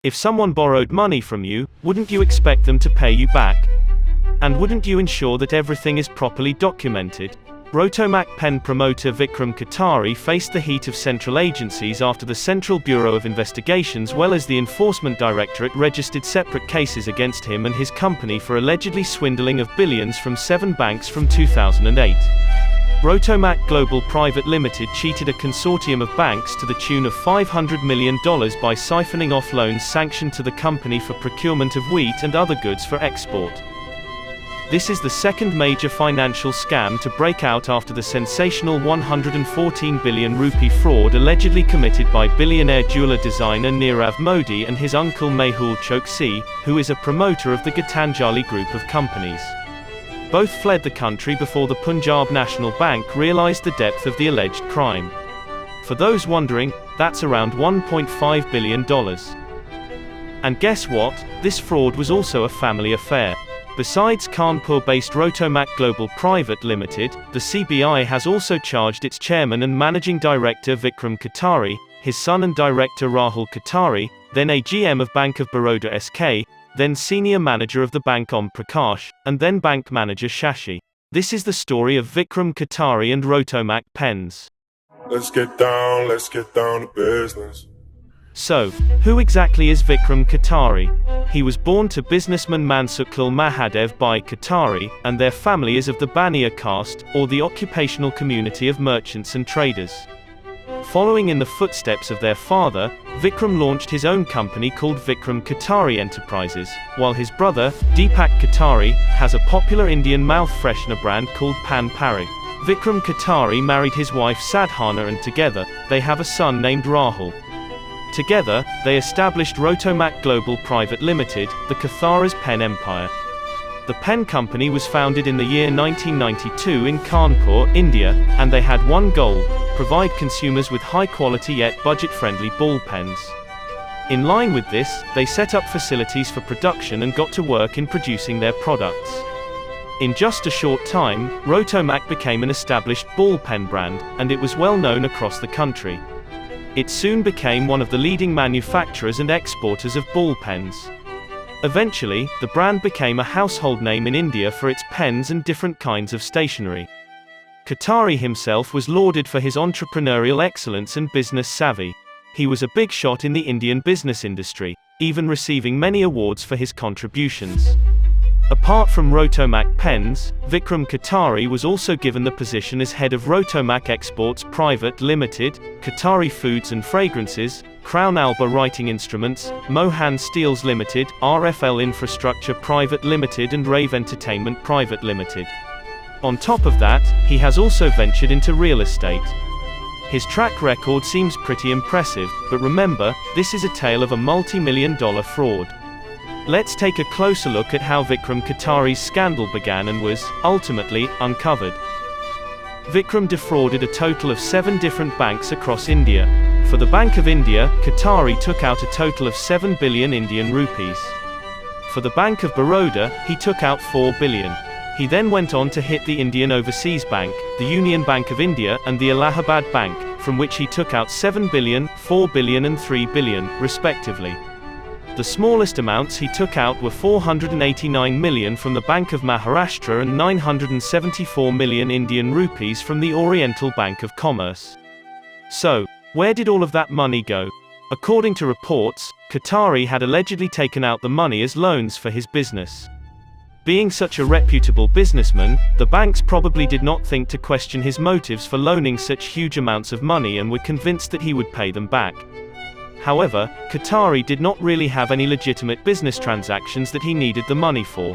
If someone borrowed money from you, wouldn't you expect them to pay you back? And wouldn't you ensure that everything is properly documented? Rotomac pen promoter Vikram Kothari faced the heat of central agencies after the Central Bureau of Investigations as well as the Enforcement Directorate registered separate cases against him and his company for allegedly swindling of billions from 7 banks from 2008. Rotomac Global Private Limited cheated a consortium of banks to the tune of $500 million by siphoning off loans sanctioned to the company for procurement of wheat and other goods for export. This is the second major financial scam to break out after the sensational 114 billion rupee fraud allegedly committed by billionaire jeweler designer Nirav Modi and his uncle Mehul Choksi, who is a promoter of the Gitanjali group of companies. Both fled the country before the Punjab National Bank realized the depth of the alleged crime. For those wondering, that's around $1.5 billion. And guess what? This fraud was also a family affair. Besides Kanpur-based Rotomac Global Private Limited, the CBI has also charged its chairman and managing director Vikram Kothari, his son and director Rahul Kothari, then AGM of Bank of Baroda SK, then senior manager of the Bank Om Prakash, and then bank manager Shashi. This is the story of Vikram Kothari and Rotomac Pens. Let's get down to business. So, who exactly is Vikram Kothari? He was born to businessman Mansuklal Mahadev Bhai Kothari, and their family is of the Baniya caste, or the occupational community of merchants and traders. Following in the footsteps of their father, Vikram launched his own company called Vikram Kothari Enterprises, while his brother, Deepak Kothari, has a popular Indian mouth freshener brand called Pan Parag. Vikram Kothari married his wife Sadhana and together, they have a son named Rahul. Together, they established Rotomac Global Private Limited, the Kothari's pen empire. The pen company was founded in the year 1992 in Kanpur, India, and they had one goal: provide consumers with high-quality yet budget-friendly ball pens. In line with this, they set up facilities for production and got to work in producing their products. In just a short time, Rotomac became an established ball pen brand, and it was well known across the country. It soon became one of the leading manufacturers and exporters of ball pens. Eventually, the brand became a household name in India for its pens and different kinds of stationery. Kothari himself was lauded for his entrepreneurial excellence and business savvy. He was a big shot in the Indian business industry, even receiving many awards for his contributions. Apart from Rotomac Pens, Vikram Kothari was also given the position as head of Rotomac Exports Private Limited, Kothari Foods and Fragrances, Crown Alba Writing Instruments, Mohan Steels Limited, RFL Infrastructure Private Limited and Rave Entertainment Private Limited. On top of that, he has also ventured into real estate. His track record seems pretty impressive, but remember, this is a tale of a multi-million-dollar fraud. Let's take a closer look at how Vikram Kothari's scandal began and was, ultimately, uncovered. Vikram defrauded a total of 7 different banks across India. For the Bank of India, Kothari took out a total of 7 billion Indian rupees. For the Bank of Baroda, he took out 4 billion. He then went on to hit the Indian Overseas Bank, the Union Bank of India, and the Allahabad Bank, from which he took out 7 billion, 4 billion and 3 billion, respectively. The smallest amounts he took out were 489 million from the Bank of Maharashtra and 974 million Indian rupees from the Oriental Bank of Commerce. So, where did all of that money go? According to reports, Kothari had allegedly taken out the money as loans for his business. Being such a reputable businessman, the banks probably did not think to question his motives for loaning such huge amounts of money and were convinced that he would pay them back. However, Kothari did not really have any legitimate business transactions that he needed the money for.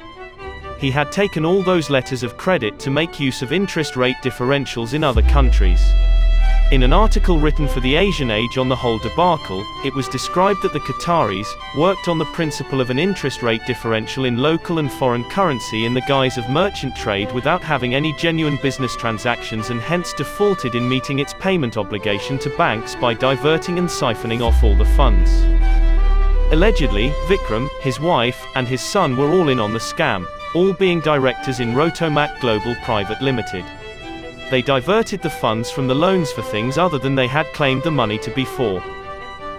He had taken all those letters of credit to make use of interest rate differentials in other countries. In an article written for the Asian Age on the whole debacle, it was described that the Kotharis worked on the principle of an interest rate differential in local and foreign currency in the guise of merchant trade without having any genuine business transactions and hence defaulted in meeting its payment obligation to banks by diverting and siphoning off all the funds. Allegedly, Vikram, his wife, and his son were all in on the scam, all being directors in Rotomac Global Private Limited. They diverted the funds from the loans for things other than they had claimed the money to be for.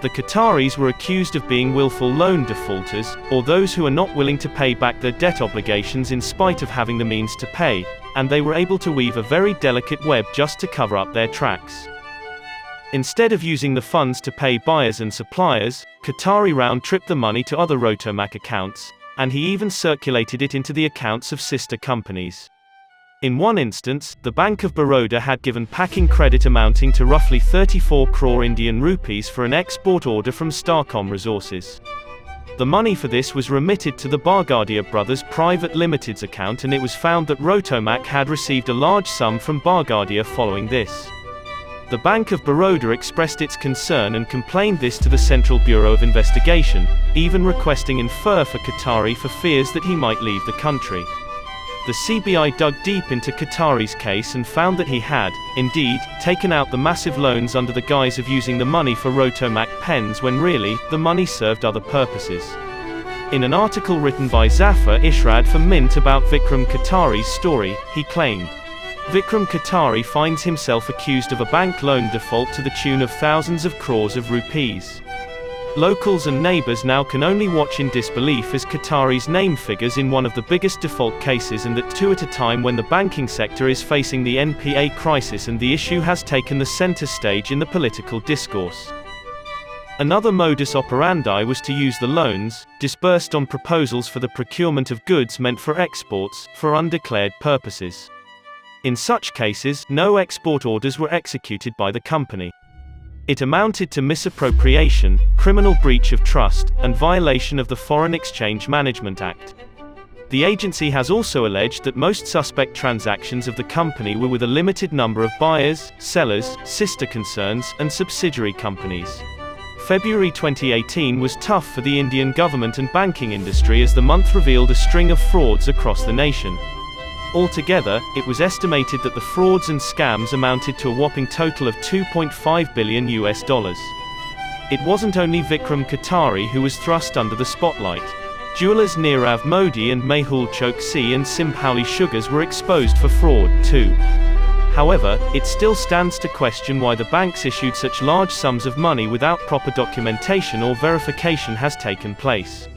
The Qataris were accused of being willful loan defaulters, or those who are not willing to pay back their debt obligations in spite of having the means to pay, and they were able to weave a very delicate web just to cover up their tracks. Instead of using the funds to pay buyers and suppliers, Qatari round-tripped the money to other Rotomac accounts, and he even circulated it into the accounts of sister companies. In one instance, the Bank of Baroda had given packing credit amounting to roughly 34 crore Indian rupees for an export order from Starcom Resources. The money for this was remitted to the Bargadia Brothers Private Limited's account, and it was found that Rotomac had received a large sum from Bargadia following this. The Bank of Baroda expressed its concern and complained this to the Central Bureau of Investigation, even requesting infer for Qatari for fears that he might leave the country. The CBI dug deep into Qatari's case and found that he had, indeed, taken out the massive loans under the guise of using the money for Rotomac Pens when really, the money served other purposes. In an article written by Zafar Ishrad for Mint about Vikram Kothari's story, he claimed, Vikram Kothari finds himself accused of a bank loan default to the tune of thousands of crores of rupees. Locals and neighbors now can only watch in disbelief as Qatari's name figures in one of the biggest default cases, and that too at a time when the banking sector is facing the NPA crisis and the issue has taken the center stage in the political discourse. Another modus operandi was to use the loans, disbursed on proposals for the procurement of goods meant for exports, for undeclared purposes. In such cases, no export orders were executed by the company. It amounted to misappropriation, criminal breach of trust, and violation of the Foreign Exchange Management Act. The agency has also alleged that most suspect transactions of the company were with a limited number of buyers, sellers, sister concerns, and subsidiary companies. February 2018 was tough for the Indian government and banking industry as the month revealed a string of frauds across the nation. Altogether, it was estimated that the frauds and scams amounted to a whopping total of $2.5 billion. It wasn't only Vikram Kothari who was thrust under the spotlight. Jewelers Nirav Modi and Mehul Choksi and Simphauli Sugars were exposed for fraud, too. However, it still stands to question why the banks issued such large sums of money without proper documentation or verification has taken place.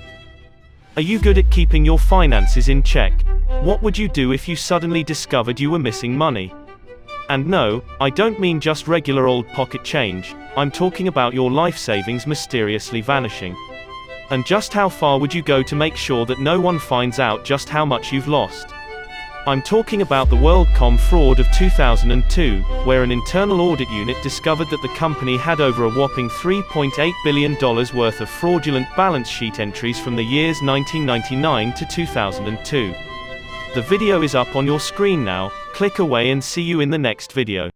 Are you good at keeping your finances in check? What would you do if you suddenly discovered you were missing money? And no, I don't mean just regular old pocket change, I'm talking about your life savings mysteriously vanishing. And just how far would you go to make sure that no one finds out just how much you've lost? I'm talking about the WorldCom fraud of 2002, where an internal audit unit discovered that the company had over a whopping $3.8 billion worth of fraudulent balance sheet entries from the years 1999 to 2002. The video is up on your screen now, click away and see you in the next video.